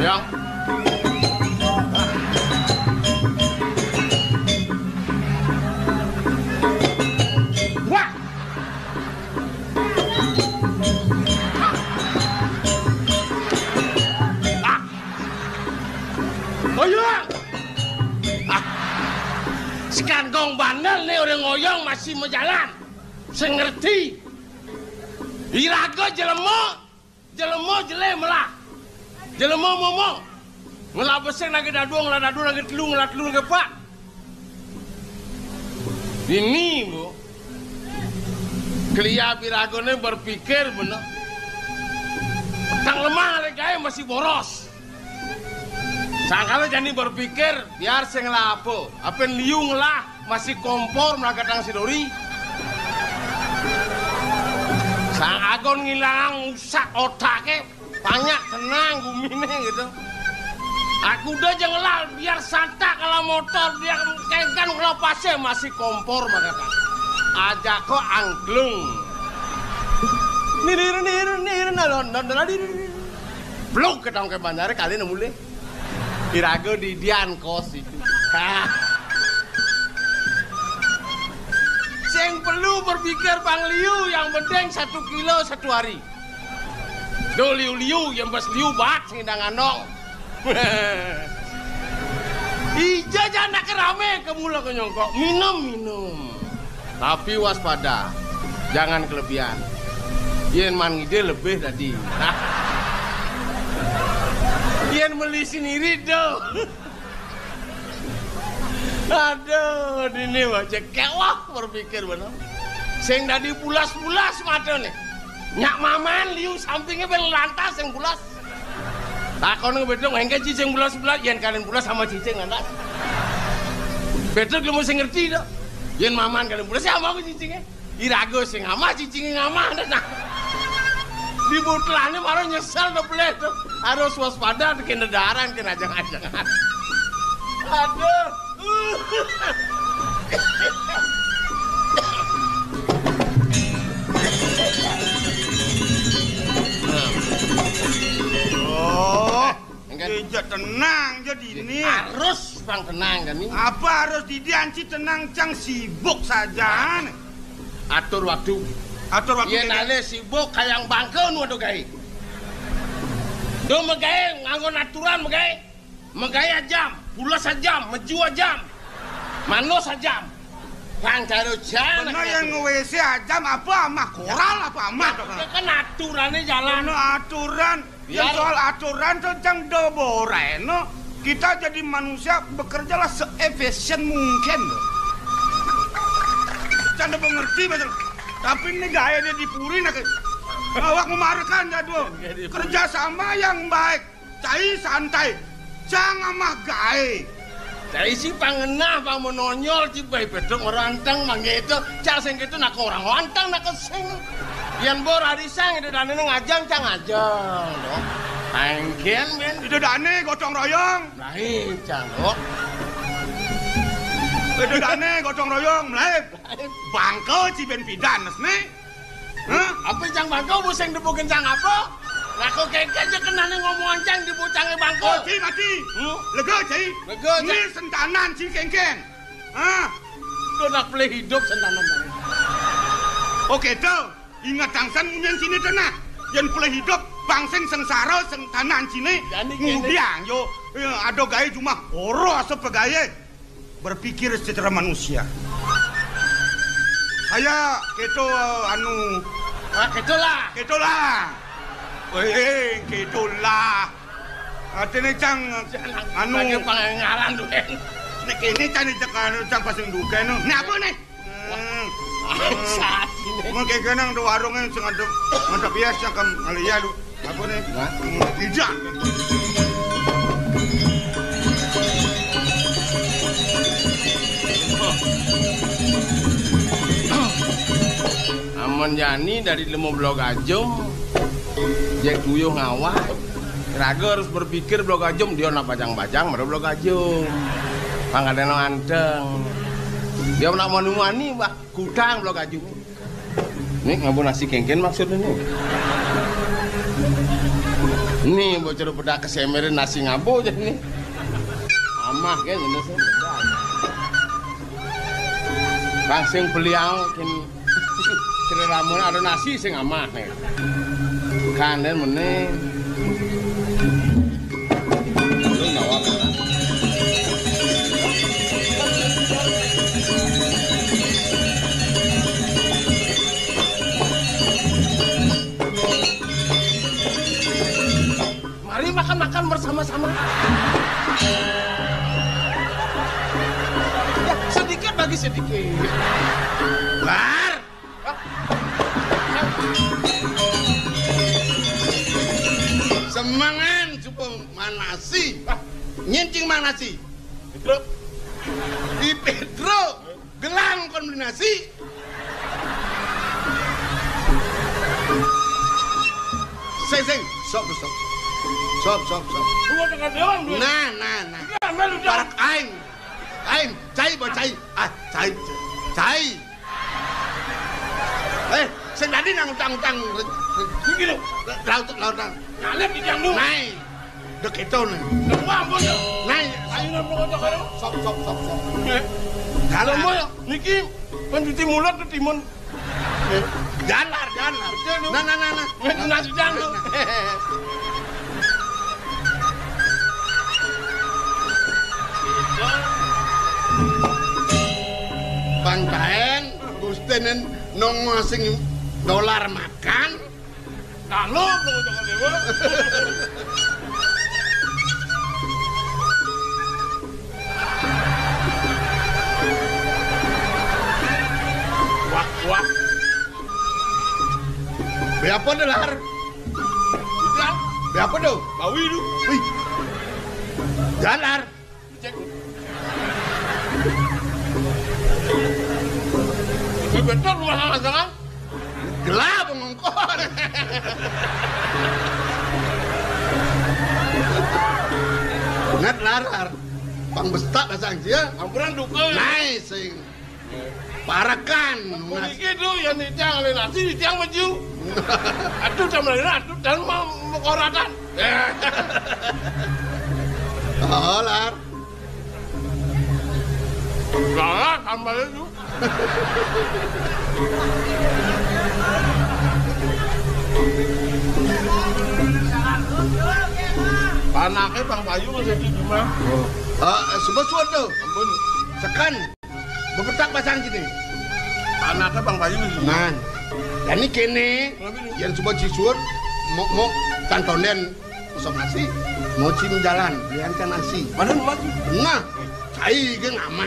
Ya. Wah. Ayo. Sekantong bandel nih orang ngoyong masih mau jalan. Saya ngerti. Iraga jelemo jelem lah. Jelemo ngomong. Ngelabeseng lagi dadu lagi telung ke pak. Ini bu. Kelia biragone berpikir bener. Tang lemah legaya masih boros. Sangkala jani berpikir biar saya ngelapo. Apen liung lah masih kompor melakatang sidori. Sang agon ngilang usak otaknya banyak tenang gumine gitu. Aku udah janganlah biar santak kalau motor biar kengkan kalau pasnya masih kompor makanya. Ajak kok angklung. Nir nalon blok ketang ke bandara kali nemu le. Irago di dian kos itu. Yang perlu berpikir Bang Liu yang penting 1 kilo 1 hari. Do liu yang bas liu bat ngindang anong. Ija jana kerame kemula kenyongkok minum. Tapi waspada, jangan kelebihan. Yen man ngide lebih tadi. Yen beli sendiri do. Aduh, ini wajah kewah berpikir bener. Sing tadi bulas-bulas mata nih. Nyak maman liu sampingnya berlantas yang bulas. Takon bedong hengke cicing bulas-bulas yen kalian bulas sama cicing lantas. Betul kamu sing ngerti dah. Yen maman kalian bulas sama aku cicingnya. Irago sing ama cicingnya ngama nah. Di butlane baru nyesel dah boleh tuh. Harus waspada kena daran kena jangan-jangan. Aduh. Oh, Eja tenang jadi ini. Harus bang tenang kan ini. Apa harus didianci tenang cang sibuk saja. Atur waktu. Iya nale sibuk kayang bangkeun waduh gawe. Do megawe nganggo aturan megawe. Megawe jam, pulas jam, menjua jam. Mano sajam. Bang karo jan. Bener yang nge-WC jam apa amah koral apa amah. Kan aturannya jalan. Bener aturan. Yang soal aturan tuh cang doboreno. Kita jadi manusia bekerjalah se-efisien mungkin. Canda mengerti betul. Tapi ini gaya dia dipuri nak. Awak memarkan jadul. Kerja sama yang baik. Cai santai. Jangan mah gaya. Cai si pangenah pang menonyol ci bae bedong rantang mangge itu. Cak sing kitu nak orang lantang nak sing. Yen bor arisang itu dane ngajang cang ngajang lho. Anggen men itu dane gotong royong. Lain cang lho. Itu dane gotong royong mlae. Bangko ci ben pidanes ne. Hah? Apa cang bangko bu sing depukin cang apa? Aku kengken aja kenane ngomongan cang di bucange bangko. Oh, ci mati. Lega ci. Lega ci. Ini sentanan ci kengken. Hah? Tuh nak pilih hidup sentanan. Oke tuh. Ingat tangsan munyan sini tenah. Yang pilih hidup bangseng sengsara sentanan sini. Ngudiang yo. Ada gaya cuma oro asap pegaya. Berpikir secara manusia. Saya keto anu. Ketolah. Weh, ketolah. Artinya cang anu. Lagi pengaran tuh. Nek ini cang pasang duga no. Ini apa nih? Saat ini. Mungkin kenang do warungnya sing ada biasa kan alia lu. Apa nih? Tidak. Aman Yani dari lemo blok ajum. Jek tuyuh ngawah. Raga harus berpikir blok ajum dia nak bajang-bajang mereka blok ajum. Panggadeno anteng. Dia nak manu-mani bah kutang blok ajum. Ini ngabun nasi kengken maksudnya nih. Nih bocor bedak kesemerin nasi ngabu aja nih. Amah kan jenis bedak. Bang sing beliau kin kira ramun ada nasi sing amah nih. Kanen meneh. Lu nawak. Makan bersama-sama. Ya, sedikit bagi sedikit. Bar. Semangan coba manasi. Nyincing manasi. Pedro. Di Pedro gelang kon beli nasi. Sing, sok. Sob. Lu dengan dewan lu. Nah. Ya, melu dah. Parak aing. Cai. Cai. Sing tadi nang utang-utang. Iki lho. Lautan. Ngalep di jang lu. Nai. Dek itu nih. Wah, ampun ya. Nai. Ayo nang karo. Sob. Kalau mau ya, niki pencuci mulut tuh timun. Jalar. Nah. Nasi jang lu. Bang Taen, Gustenen nongo sing dolar makan. Kalau jangan dewa. Wak. Be apa dolar? Udah, Be apa do? bawi lu. Wih. Jalar. Cek. Betul rumah jangan. Gelap ngongkon. Ngat larar. Pang bestak dasang dia. Ampuran duka. Nai sing. Parakan. Iki tu yang di tiang lain nasi di tiang maju. Aduh sama lain aduh dan mau koratan. Oh lar. Salah tambah itu. Panaknya Bang Bayu masih di rumah. Sebut tuh. Ampun. Sekan. Bepetak pasang sini. Panaknya Bang Bayu di rumah. Nah. Dan ini kene yang coba cisur mau kantonen kosong nasi mau cim jalan lihat nasi. Mana maju? Nah, cai ge ngama.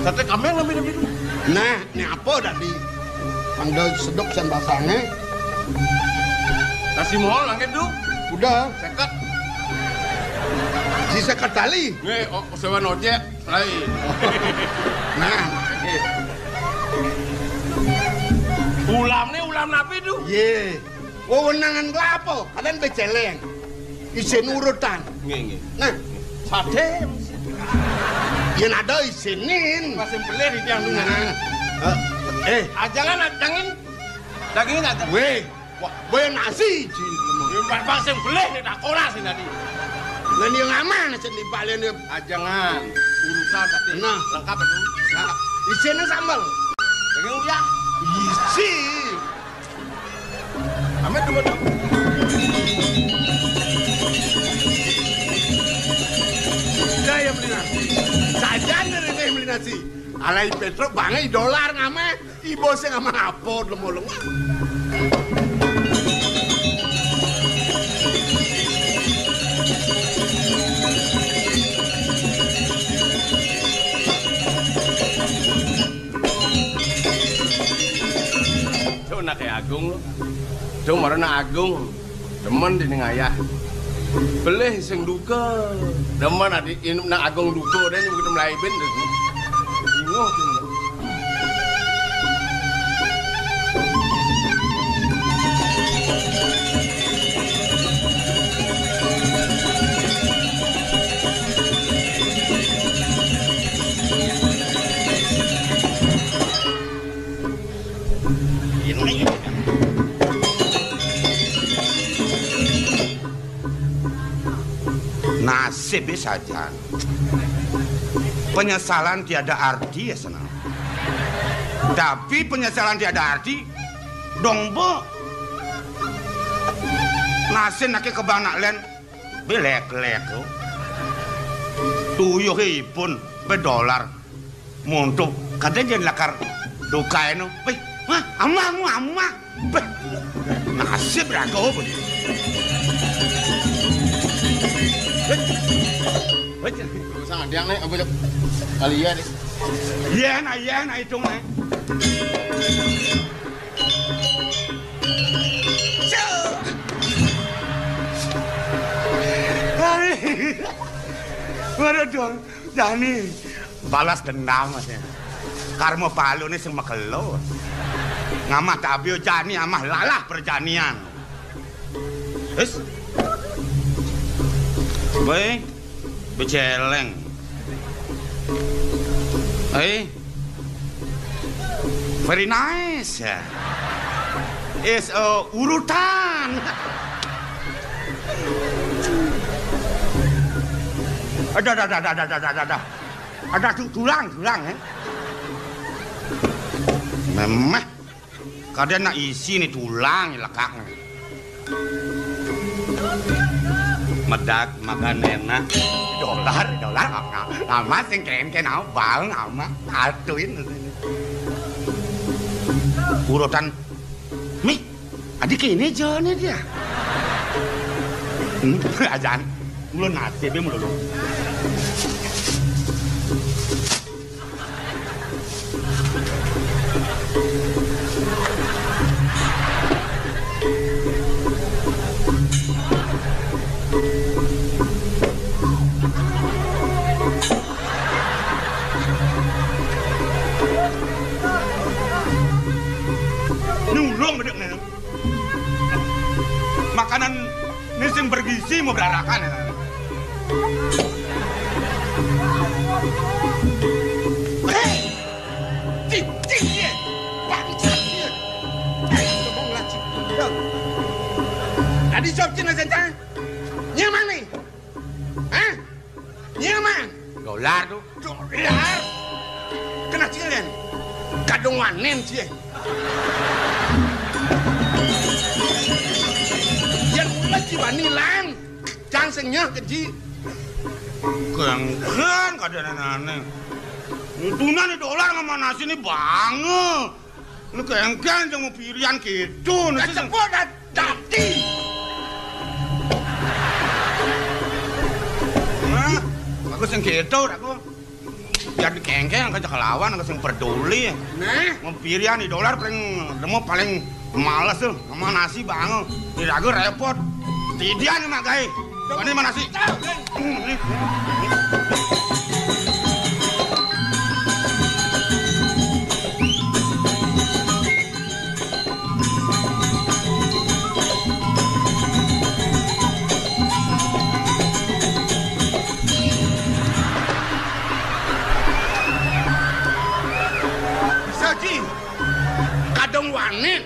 Sate kambing lebih itu. Nah, ini apa tadi? Panggil sedok san basangnya. Nasi mohon langit tu. Udah, Seket. si sekat tali. Nih, sewa ojek lain. Nah, Ulam nih ulam napi tu. ye. Wewenangan kelapa, kalian beceleng. Isin urutan. Nggih. Nah, Sate. yang ada isinin. Masih beler di tiang dunia. Nah, Jangan dagingnya ada. weh, nasi. Bang sing beler nih tak koras ini tadi. Nah, dia ngaman aja di balen dia. Jangan urusan tadi. Nah. Lengkap itu. Nah, isinnya sambal. Daging uya. Isi. Amet dulu. Saya beli nasi. Saja dari ini beli nasi. Alai Petro bangai dolar ngame. Ibu saya ngama apa lemolong. Tuh nak kayak Agung lo. Tuh marana Agung. Demen di ngayah. Beleh sing duka. Demen adi nak Agung duka dan begitu mulai ben tu. Bingung tu. Nasib saja. Penyesalan tiada arti ya senang. Tapi penyesalan tiada arti dong bo. Nasib nak kebanak len belek-lek tu. Tuyuh pun $1 montok kadang jangan lakar dukai no. Wah, amah. Nasib rago pun. Sangat diang nih, apa kali ya deh. Iya na hitung nih. Waduh dong, Jani balas dendam masnya. Karma palu nih semua kelo. Ngamah tabio Jani amah lalah perjanian. Terus, boy, beceleng. Very nice. Is urutan. Ada tulang memang kadang nak isi nih tulang lekaknya medak makan enak dolar amat yang keren bang amat atuin urutan mi adik ini jalannya dia ajan belum nasibnya melulu. Nulung bedek nih. Makanan ini sing bergizi mau berarakan ya. Tadi job cina saja. Nyaman nih. Hah? Nyaman. Dolar tuh. Dolar. Kena cilen. Kadung wanen sih. Yang lagi wanilan. Cangsengnya keji. Kengken kadang-kadang. Tuna nih dolar sama nasi nih banget. Lu kengken sama pirian gitu. Kecepot tadi. Nah, aku yang gitu, aku. Biar kengken aja kelawan, aku yang peduli. Nah, mau pirian di dolar paling males tuh sama nasi banget. Ini aku repot. Tidian nih mak guys. Ini mana nasi? Saji, kadang wanen.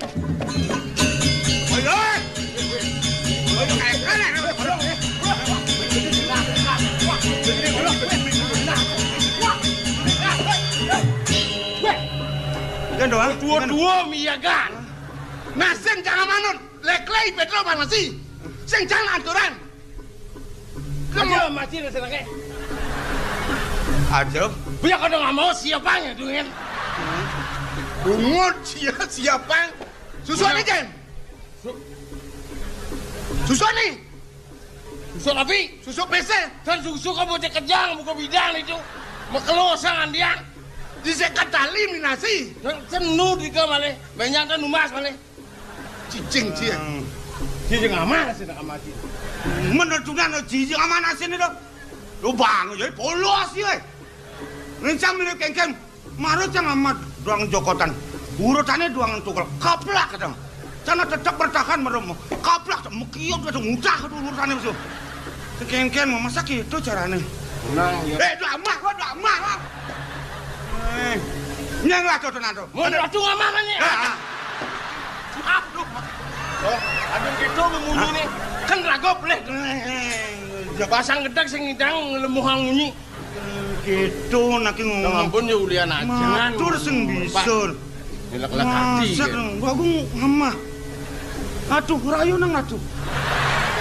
Dua-dua miyagan. Nah, sing jangan manut. Leklei petro mana sih? Sing jangan aturan. Kamu masih ada senangnya. Aja. Biar kau nggak mau siapanya dengan. Bungut siapa? Susuan nih Jen. Susuan nih. Susu api. Susu PC. Kan susu kamu cek kejang buka bidang itu. Makelosangan dia. Disekat tali nasi. Senu di kamar banyak kan numas mana? Cicing cia. Cicing aman sih nak amati. Menurut cicing aman nasi ni dah. Lu bang, jadi polos ye. Rencam ni kengkeng. Marut yang amat doang jokotan. Urutannya doang tukul kaplak kadang. Sana tetap bertahan merem. Kaplak mekiot kadang mudah tu urutannya tu. Kengkeng mau masak itu caranya. Tenang ya. Doa mah. Nyang lah tu tenan tu. Mau ratu ngamah ni. Maaf tu. Oh, ada gitu memunyi ni. Kan rago boleh. pasang gedek sing ngidang lemuhang munyi. Gitu nak ngomong. Ampun ya ulian aja. Matur sing bisa. Lek-lek hati. Aku ngemah. Aduh, rayu nang aduh.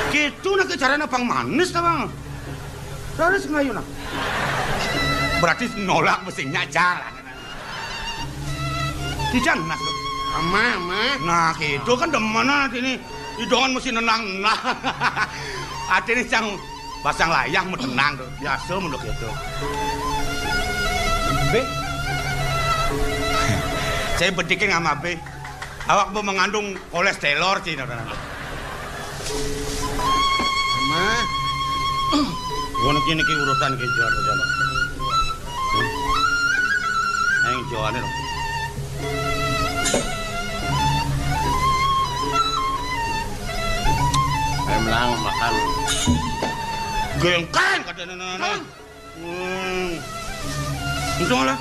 Gitu nak caranya Bang manis ta Bang. Terus ngayu nak. Berarti nolak mesinnya jalan. Dijan nak. Ama. Nah, gitu kan demana ini. Idongan mesti nenang. Nah. Atene cang pasang layah mau tenang tuh. Biasa menurut gitu. Be. Saya bedikin sama Be. Awak mau mengandung kolesterol sih. Ma. Gua kini urusan ke Jawa aja. Yang Jawa nih loh. Melang makan. Gengkan kata nenek. Untung lah.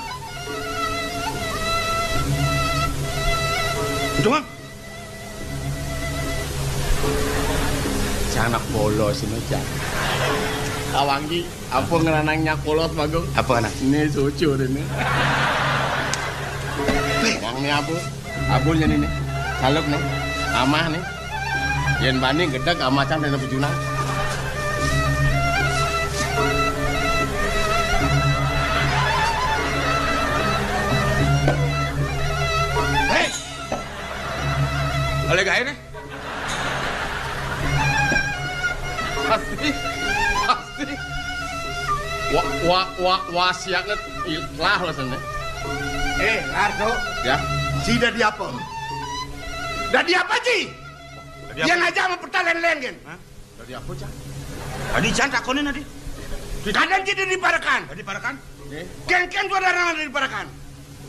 Untung lah. Anak polos ini aja. Awangi, apa ngeranangnya polos bagus? Apa anak? Ini sucu ini. Yang ini abunya nih, saluk nih, amah nih. Yen bani gedek amacan dan bujuna. Hei, oleh gaya nih. Pasti. Wasianget ikhlas rasanya. Lardo. Ya. Ci dadi apa? Dadi apa, Ci? Yang aja sama pertalen-len kan? Dari apa, Cak? Tadi jangan takonin tadi. Kadang Ci diparakan. Tadi parakan. Ken-ken tuh ada orang diparakan.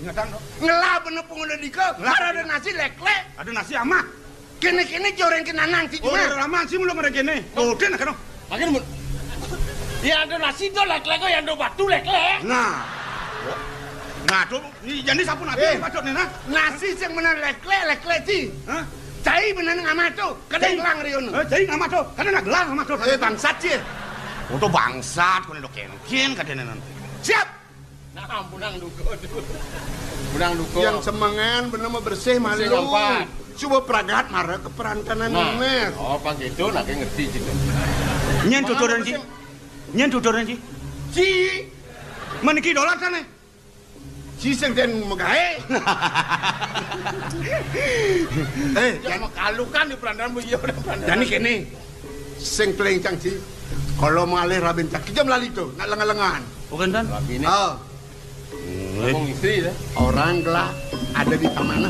Ingatan dong. Ngelah bener pengguna dike, ada nasi lek-lek. Ada nasi amah. Kene-kene joreng kenanang Ci Oh, cuma. ada raman sih belum ada kene. Oh, den kan. Makin mun. Ya ada nasi tuh lek-lek yang ada batu lek-lek. Nah. Nah, tuh jadi sapu nanti padot nih nah. Nasi yang bener lek-lek Ci. Hah? Cai bener ngamat tuh, kadang gelang riono. Jadi ngamat tuh. Kadang gelang ngamat tuh. Bangsat Ci. Untuk bangsat kono ken-ken kadene nanti. Siap. Nah, bunang duko. Bunang duko. Yang semangan bener mau bersih malu. Lompat. Coba peragat marah ke perantanan ini. Oh, pak gitu, nak ngerti juga. Nyen tuturan sih. Nyen tuturan sih. Ci. Meniki dolar sana. Ci sing den megahe. Jangan kalukan di perantanan bu iya udah perantanan. Jadi kene sing pelencang Ci. Kalau malih rabin tak kita melalui itu, nak lengan-lengan. Bukan dan? Ini. Oh, Ngomong istri ya. orang gelap ada di taman.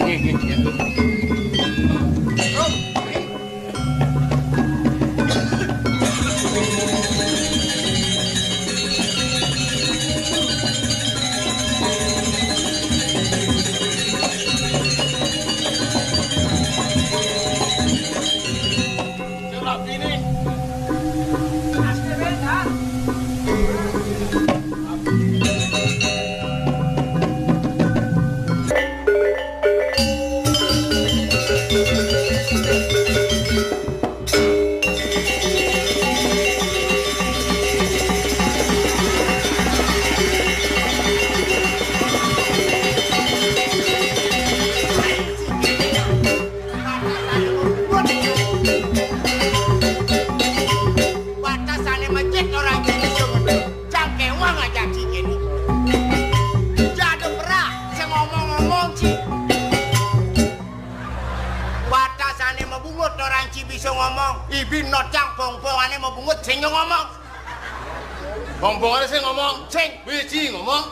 Bongbongan sih ngomong, ceng, biji ngomong.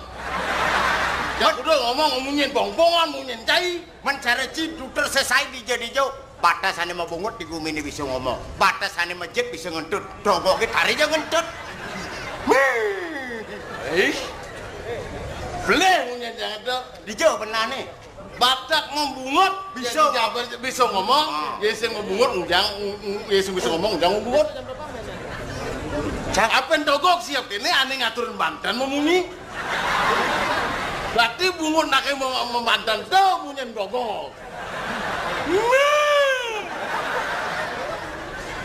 Ya udah ngomong ngomongin bongbongan, ngomongin cai. Mencari duder selesai dijadi-jauh. Batasannya mau bungut di gumi ini bisa ngomong. Batasannya masjid bisa ngentut. Dogok kita hari aja ngentut. Boleh ngomongin jangan tuh. Dijauh benar nih. Batak membungut bisa ngomong, ya sing membungut jangan ya sing bisa ngomong jangan membungut. Apa yang dogok siap ini aneh ngaturin Banten memunyi. Berarti bungut nak mau Banten tuh munyen dogok.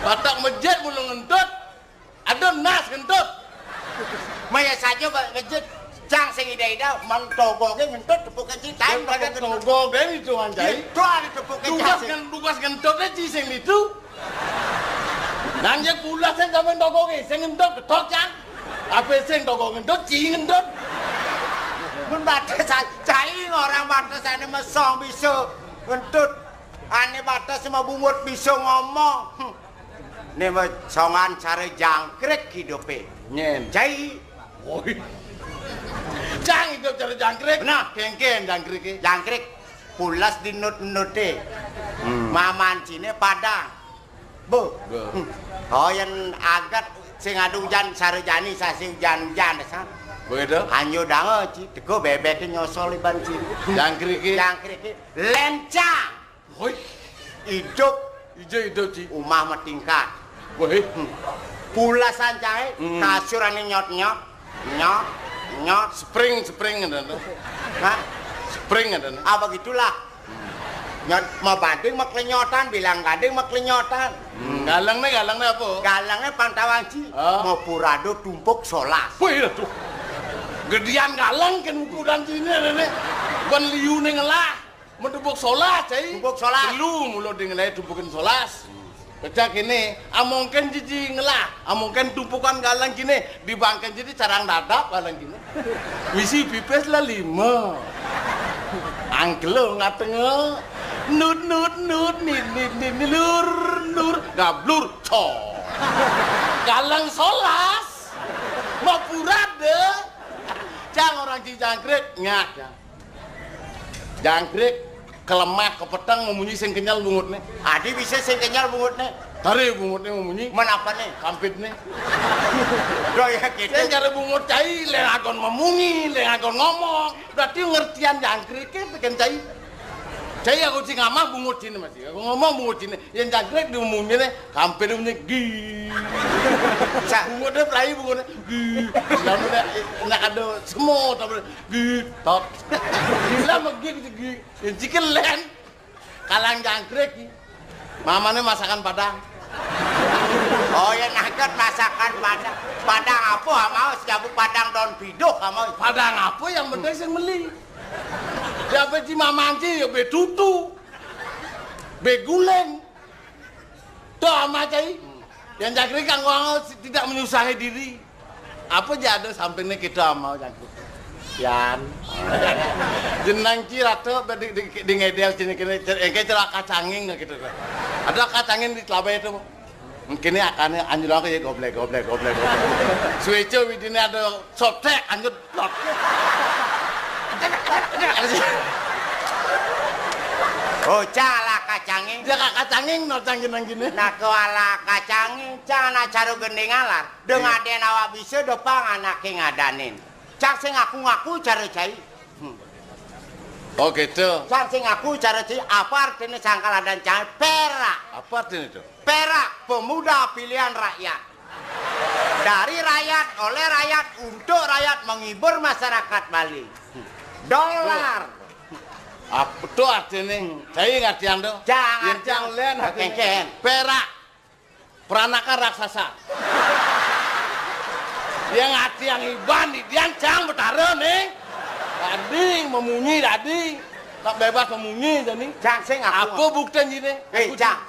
Batak masjid mulu ngentut, Ada nas kentut. Maya saja ngejut jang sing ida-ida mang togoke ngentut tepuke citain Pada togo ben itu anjay. itu ada tepuke Tugas kentutnya ci sing itu. Nang je pulas sing sampean togoke sing ngentut ketok jang. Apa sing togo ngentut ci ngentut. mun batas cai orang batasane mesong bisa ngentut ane batas mau bungut bisa ngomong. Nih mah songan cara jangkrik hidupe. Nyen. Cai. Woi. Jang itu cara jangkrik. Benar. Kengken jangkrik. Jangkrik pulas di nut-nute. Mamancine padang. Bu. Oh yang agat sing adu hujan sarejani sasi hujan-hujan desa. Begitu. Anyo dange ci teko bebeke nyosol iban ci. Jangkrik. Jangkrik lencang. Woi. Hidup Ijo ci. umah metingkat. Woi. Pulasan cahe kasurane nyot-nyot. Nyot. Spring ada. Hah? Spring ada. Ah begitulah. Nyot mau banding mau klenyotan bilang gading mau klenyotan. Galangnya apa? Galangnya Pantawanci. Mau purado tumpuk solas. Wih tuh. Gedean galang kan ukuran sini nenek. Bukan liu ngelah. Mendubuk solas, cai. Tumpuk solas. Lu mulut dengan tumpukin solas. Kecak ini, amongken jiji ngelah, amongken tumpukan galang gini, dibangken jadi carang dadap galang gini. Misi pipes lah 5. Angkelo ngatenge, nut nih nur, gablur, galang solas, mau purade, cang orang jangkrik nyak, jangkrik. Kelemah, kepetang, memunyi sing kenyal bungutnya. Adi bisa sing kenyal bungutnya. Tari bungutnya memunyi. Menapa nih? Kampitnya. Doh ya gitu. Yang cari bungut cai, lengagon memunyi, lengagon ngomong. Berarti ngertian jangkriknya bikin cai. Cai aku sing ngamah bungut sini masih. Aku ngomong bungut sini. Yang jangkrik diumuminya, kampit diumuminya gih. Bungutnya pelai bungutnya gih. Lalu nak ada semua tapi gih. Tot. Gila mau gih. Yang cikin len. Kalang jangkrik. Mamanya masakan Padang. Oh ya naket masakan Padang. Padang apa mau siapu Padang daun piduk mau. Padang apa yang penting sing meli. Ya beci mamanci ya be tutu. Be guleng. Tuh ama cai. Yang jangkrik kang tidak menyusahi diri. Apa aja ada sampingnya kita mau jangkrik. Yan. Jenang ci rata di ngedel sini kene engke celak kacanging gitu. Ada kacangin di telabai itu. Mungkin akannya anjur aku ya goblek. Suweco widine ada sotek anjur lot. Oh cala kacanging. Dia kacanging no cangin gini. Nah kuala kacanging cana caro gending alar. Dengan dia nawa bisa dopang anake ngadanin. Cak sing ngaku cara cai. Oh gitu. Cak sing ngaku cara cai apa artinya sangkala dan cai perak. Apa artinya itu? Perak pemuda pilihan rakyat. Dari rakyat oleh rakyat untuk rakyat menghibur masyarakat Bali. Dolar. Apa tuh artinya? Saya ngertian tuh. Jangan yang lain kengken. Perak. Peranakan raksasa. Yang hati yang iban, dia cang bertaruh nih. Tadi memunyi tadi. Tak bebas memunyi jadi. Cang sing aku. Apa buktinya ini? Cang.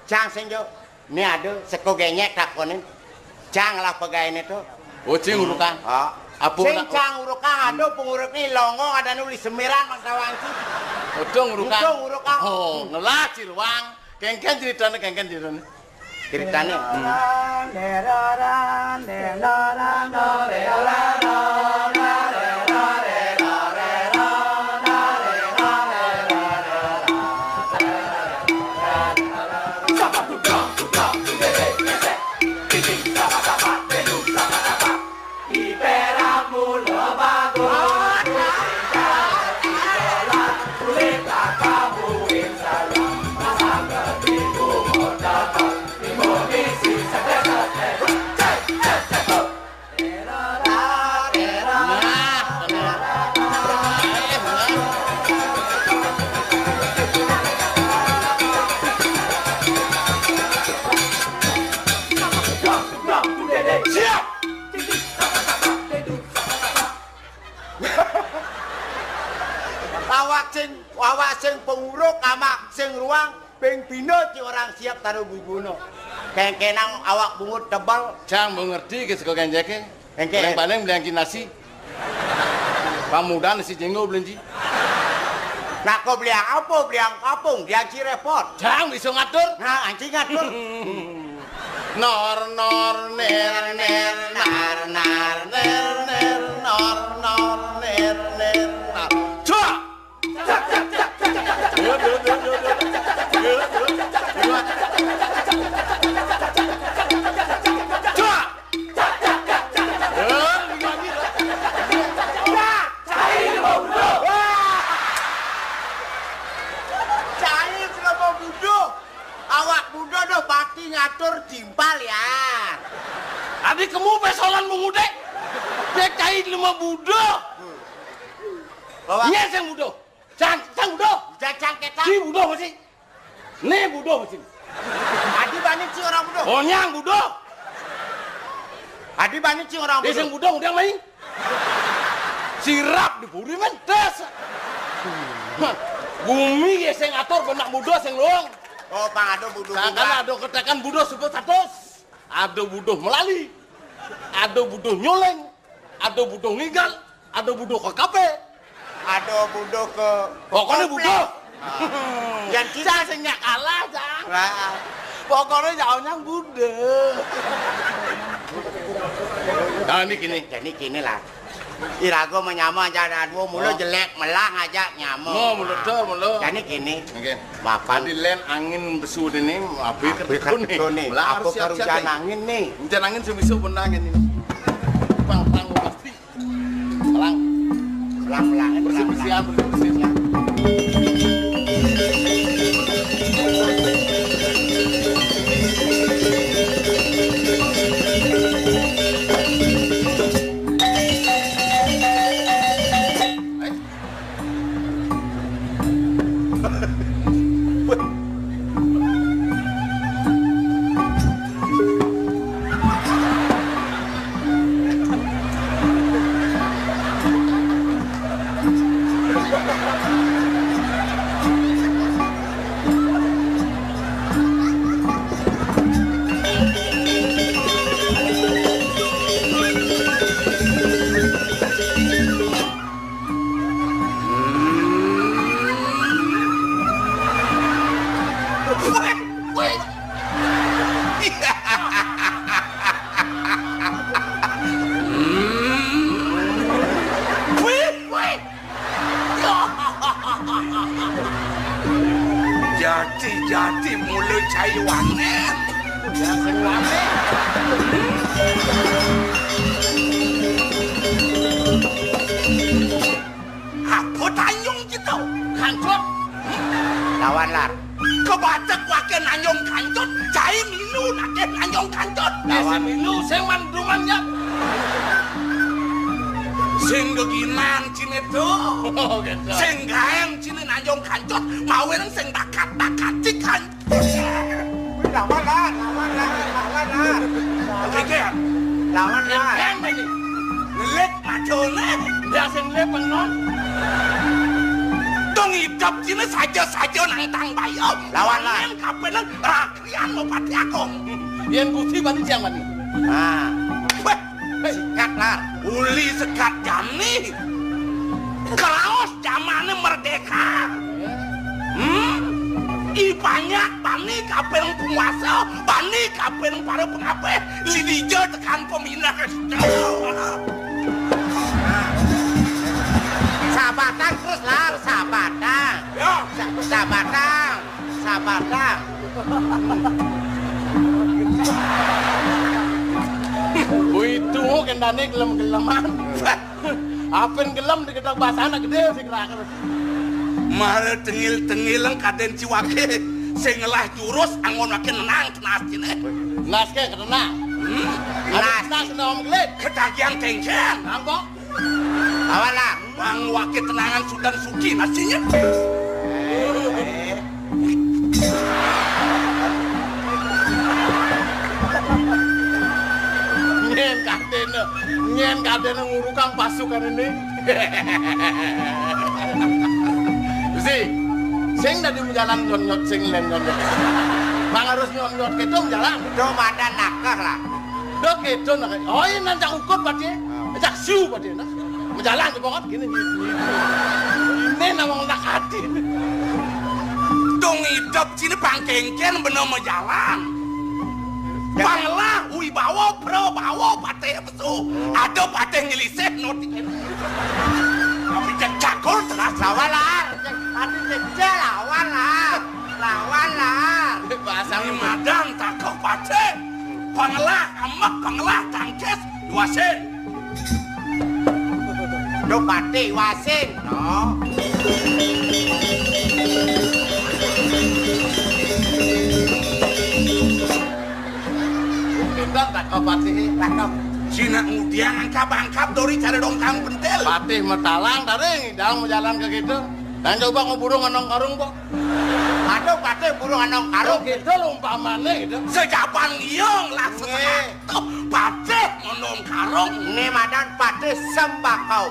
Cang sing jo. Ini ada seko genyek takonin. Cang lah pegawai itu. Oh cing urukan. Apa sing cang urukan ada penguruk ni longo ada nulis semiran Pantawanci. Udung urukan. Urukan. Oh ngelah ciruang. Kengken ceritanya. Ceritanya. Pak sing ruang ping dino ci orang siap taruh bubuno. Kengkenang awak bungut tebal. Jang mau ngerti ke sego kenjeke. Engke. Yang paling beli nasi. Pamudan nasi jenggo belenji. Nah kau beli apa? Beli kapung, dia ci repot. Jang bisa ngatur. Nah anjing ngatur. Nor nor ner ner nar nar ner ner nor nor ner ner nar. Coba. Awak muda do pati ngatur jimpal ya. Tadi kamu pesolan mengudek. Dek cai lima budo. Iya sang budo. Sang budo. Jajang ketang. Si budo masih. Nih budo masih. Adi bani ci orang budo. Oh nyang budo. Adi bani ci orang budo. Sang budo udah main. Sirap diburi mentes. Bumi ya sing atur benak budo sing luang. Oh, Bang Ado budo. Karena ada ketekan budo super status. Ada budo melali. Ada budo nyoleng. Ada budo ngigal. Ada budo ke kafe. Ada budo ke Pokoknya budo. Yang Cang sing nyak kalah, Cang. Nah, Pokoknya jauhnya budo. Nah ini gini. jadi gini lah. Irago menyama jadanmu mulu jelek melang aja nyamuk. Mau mulut dah mulut. Jadi gini. Oke. Mapan Tadi len angin besu ini, api kan nih. Lah Aku harus ke siap-siap. hujan angin nih. Hujan angin sebisa benangin ini. Pang pasti. Pelang. Pelang-pelang. Bersih-bersihan, bersih-bersihan. Jadi mulut cai wanen. Ya sing wanen. Apa tanyong gitu? Kancot. Lawan lar. Kebatek wake nanyong kancut, cai milu nake nanyong kancut. Lawan milu sing mandumannya. Sing geginan cine tuh. Oh gitu. Sing gaeng cine nanyong kancut, mawen sing dakat-dakat cikan. Lawan lar. Oke, Lawan lar. Yang ini. ngelek macone. Dia sing lepeng non. Dong hidup cine saja nang tang bayom. Lawan lah. Manen kapenan rakrian mau pati akong. Yen putih bani siang bani. Nah, Weh, sikat lar. uli sekat jani. Kelaos zamannya merdeka. I banyak bani kapeng penguasa, bani kapeng para pengape, lidijo tekan peminat. Sabatan terus lar, sabatan. Ya, Sabatan. Itu kendane gelem-geleman. Apen gelem diketok basana gede sing raken. mare tengil-tengilang kaden ciwake, sing ngelah jurus angon wake nenang tenas cine. Naske ketena. Nas nas nom glet. Ketagian tengken. Angkok. Lawan lar. Bang wake tenangan Sultan Suki nasinya. Nyen kadene ngurukang pasukan ini. Sing dadi jalan nyot sing len nyot. Bang harus nyot kedong jalan. Do madan nakah lah. Do kedong nak. Oh ini nanti ukur padi. Cak siu padi nah. Menjalan tu pokok gini. Ini nama nak hati. Dong hidup sini Bang Kengken bener menjalan. Banglah wibawa pro bawa pate besu. Ada pate ngelisih noti. Tapi cakul terus Lawan lah. Tadi cek lawan lah. Lawan lah. Bahasa Sang Madan takau pate. Banglah amak banglah tangkes dua sen. Do pati wasing. No. Kita tak kau patih. Lakok. Sina ngudiang angkap dori cari dong kang pentel. Patih metalang dari dalam jalan ke gitu. Dan coba ngoburu nganong karung po. Aduh pati burung anong karung. Gitu umpamane gitu. Sejapan iyong lah sesuatu. Pateh ngonong karong. Ini madan pati sembakau.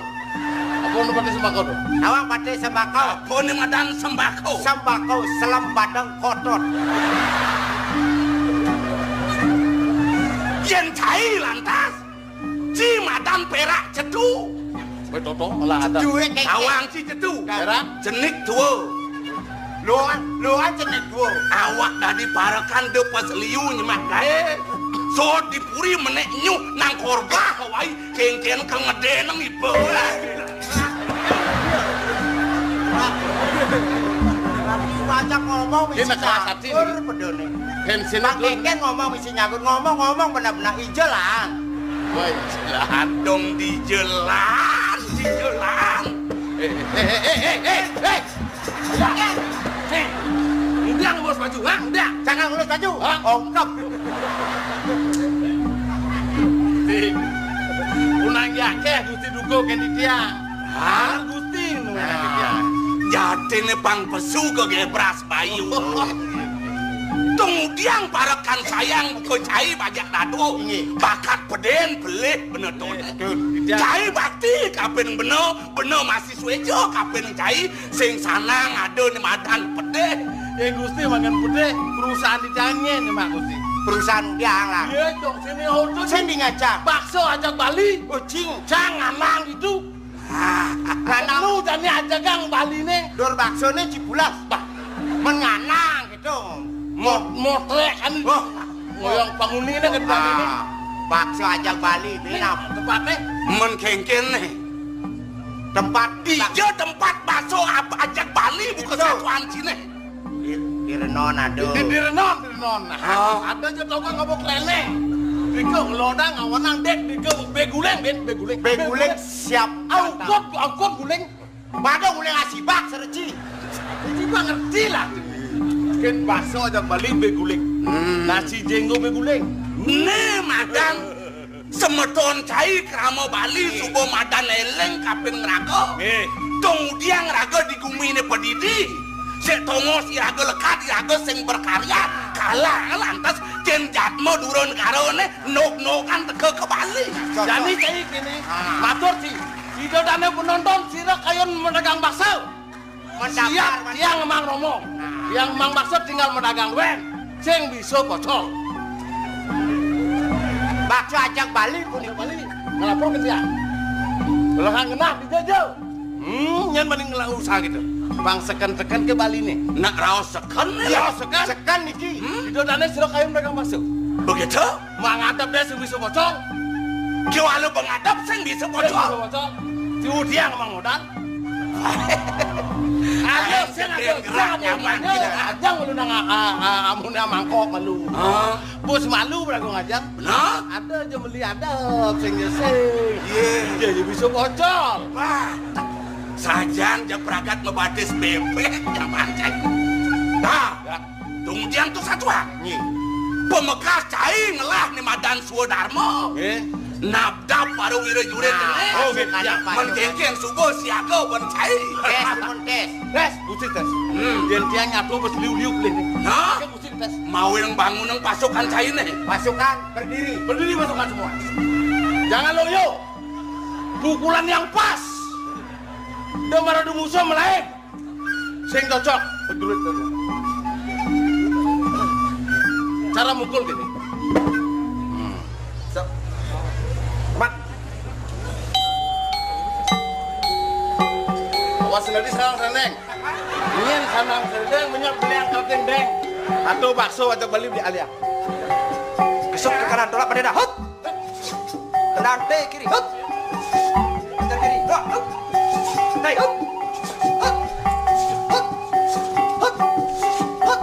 Apa nu patih sembako tuh? Awang pati sembakau. Apa ni Madan sembako? Sembakau selam badang kotor. Yen cai lantas. Ci Madan perak cedu. Betoto malah ada. Duit kayak Awang ci cedu. Perak. Jenik tua. luan jenis dua. Awak dah diparakan depas liu nyemak gae. So dipuri menek nyu nang korba wai kengken kang ngedeneng ibu. Macam ngomong misi Ini kelas hati nyakur nih. pedone. Bensin Bang Keken ngomong misi nyakur ngomong benar-benar hijau lah. Woi, jalan. Dong dijelan. Udah ngurus baju, ha? Udah. Jangan ngurus baju. Hah? Ongkap. Unang yake Gusti dugo kendi dia. Ah, Gusti nu kendi dia. Jatine Bang Pesu ke gebras bayu. Kemudian parakan sayang ke cai bajak dado. Bakat peden belih bener tuh. Cai bakti kapen bener masih suejo kapen cai sing sanang ada ni Madan pedeh. Gusti mangan putih perusahaan dijangen nih Mak Gusti. Perusahaan udah lah. Iya dong sini hotel. Sini ngajak. Bakso ajak Bali. Kucing. Jangan mang itu. Karena lu tadi aja gang Bali nih. Dor bakso nih cipulas. Bah, Menganang gitu. motrek kan. Ngoyong panguni nih kan Bali nih. Bakso ajak Bali. Benap. Tempatnya. Men kengken nih. Tempat. Ijo tempat bakso apa ajak Bali bukan Itu. satuan sini. Di Renon aduh. Di renon. Ada aja tau kan ngobok lele. Dike ngelodang ngawanang dek dike beguleng beguling. Beguling siap. Angkot guling. Pada guling asibak sereci. Ini mah ngerti lah. Kan bakso ajak Bali beguling. Nasi jenggo beguling. Nih Madan semeton cai kramo Bali subo Madan eleng kapin ngerago. Kemudian ngerago digumine pedidi. Sek tongos irago lekat irago sing berkarya kalah lantas jen jatmo durun karone nok-nokan teke ke Bali. Jadi kayak gini, matur sih. Tidak ada penonton sira kayon medagang bakso. Siap tiang emang romo. Yang emang bakso tinggal medagang wen. Sing bisa bocor. Bakso ajak Bali pun Bali. Ngelapor ke dia. Belakang genah dijajal. Nyen mending ngelang usaha gitu. Bang seken-seken ke Bali nih. Nak raos seken Ya seken. sekan niki. Tidak ada sira kayon medagang bakso. begitu? Mangadap deh sing bisa bocor. Kiwalu pengadap sing bisa bocor. Si Udiang emang modal. Ada sing ada nyaman ajang lu nang amun mangkok malu. Bos malu berago ngajang. Benar? Ada aja beli ada sing geseng. Jadi bisa bocor. Wah. Sajan jepragat ngebadis bebek nyaman cai. Nah, kemudian tuh satu hal. Pemekas cai ngelah ni Madan Suwodarmo. Nabdap paru wira jure tene. Oh, gitu. Menkengkeng subuh siaga ben cai. Tes pun tes. Tes, busi tes. Yen tiang nyatu bos liu-liu beli nih. Nah, Busi tes. mau yang bangun yang pasukan cai nih. Pasukan berdiri. Berdiri pasukan semua. Jangan loyo. Pukulan yang pas. Demar adu musuh melain. Sing cocok. Bedulit. Cara mukul gini. Mat. Awas nanti sarang seneng. Ingin sarang seneng banyak beli yang kau tendeng. Atau bakso atau beli di alia. Besok ke kanan tolak pada dah. Hut. Kanan T kiri. Hut. Kanan kiri. Hut. Naik. Hut. Hut. Hut. Hut. Hut.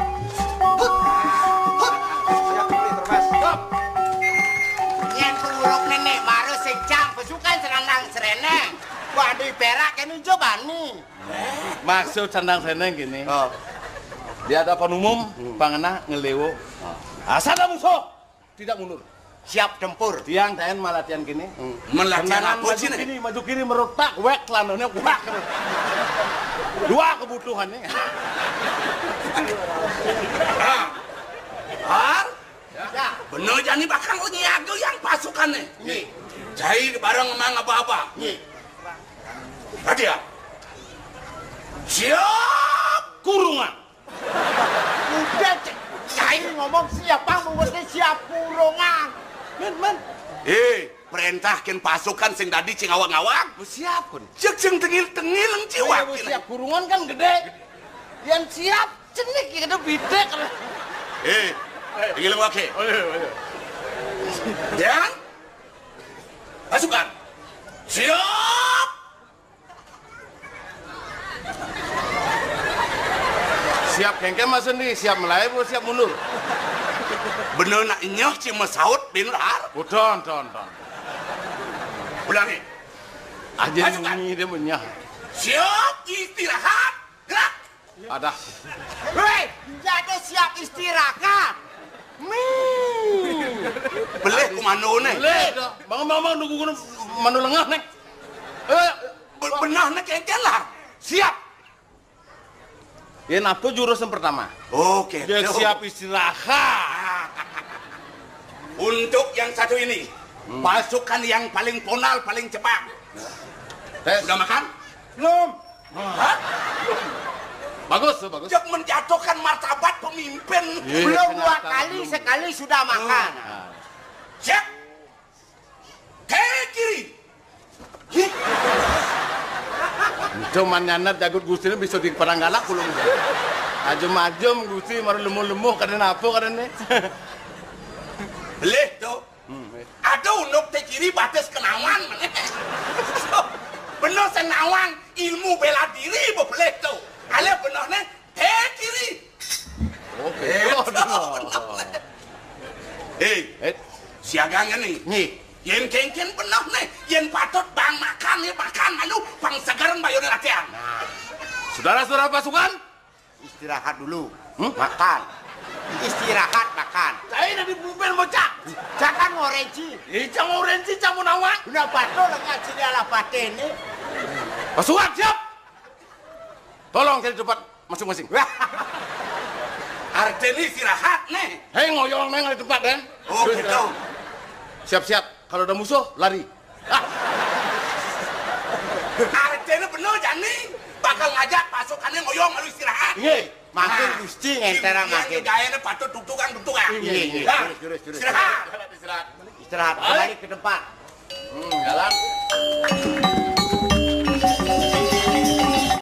Hut. Hut. Siap beli termas. Stop. Nyen puruk nenek baru sejam pasukan serandang sereneng. Wah di perak kan coba nih. Maksud sandang seneng gini. Oh. Di hadapan umum, pangenah ngelewo. Asal ada musuh, tidak mundur. Siap tempur. Tiang taen malatian gini. Melatihan Tendangan apa sih maju kiri merotak, wek lanonnya wak. Dua kebutuhannya. Har? Ya. Bener jani bakal nyiaga yang pasukannya. Nih. Cai bareng emang apa-apa. Nih. Tadi ya. Siap kurungan. Udah cai ngomong siapa mengerti siap kurungan. Men. Perintahkan pasukan sing tadi cing awang-awang. Siap pun. Cek cing tengil-tengil ciwak. Siap kurungan kan gede. Yang siap cenik ya bidek. Tengil wake. Dan pasukan. Siap. Siap kengke mas sendiri, siap melayu, siap mundur. Bener nak nyoh cima saut benar. Don. Ulangi. Aja Pasukan. nyanyi dia menyah. Siap istirahat. Gerak. Ada. Hei, jadi siap istirahat. Beleh kumano nih. Boleh dah. Bang nunggu guna manu lengah nek. Benar nak kengkel lah. Siap. Ini apa jurusan pertama? Oke. Dia siap istirahat. Untuk yang satu ini, pasukan yang paling ponal, paling cepat. Sudah makan? Belum. Hah? Bagus. Jangan menjatuhkan martabat pemimpin. Belum 2 kali, sekali sudah makan. Siap. Ke kiri. Cuman nyanat jagut gusti ini bisa di perang galak belum. Ajem gusti maru lemuh karena apa karena. Beleh tuh. Ada unuk te kiri batas kenawan. Benar senawan ilmu bela diri boleh tuh. Ale benarnya te kiri. Oke. Siaga nih. Yen kengken benar nih. Yen patut bang makan lalu bang segaran bayar latihan. Saudara-saudara pasukan, Istirahat dulu. Makan. Istirahat makan. saya dari pemimpin bocah. Jangan ngorenci. Icang orange, icang munawak. Udah pato lengan sini ala patene. Pasukan siap. Tolong cari tempat masing-masing. Artinya istirahat nih. Hei ngoyong neng di tempat kan? Oh gitu. Siap-siap. Kalau ada musuh lari. Artinya bener jani. Bakal ngajak pasukannya ngoyong lalu istirahat. Iya. Makin gusti ngentera makin. Gayanya patut dudukan. Iya. Istirahat. Istirahat kembali ke tempat. Jalan.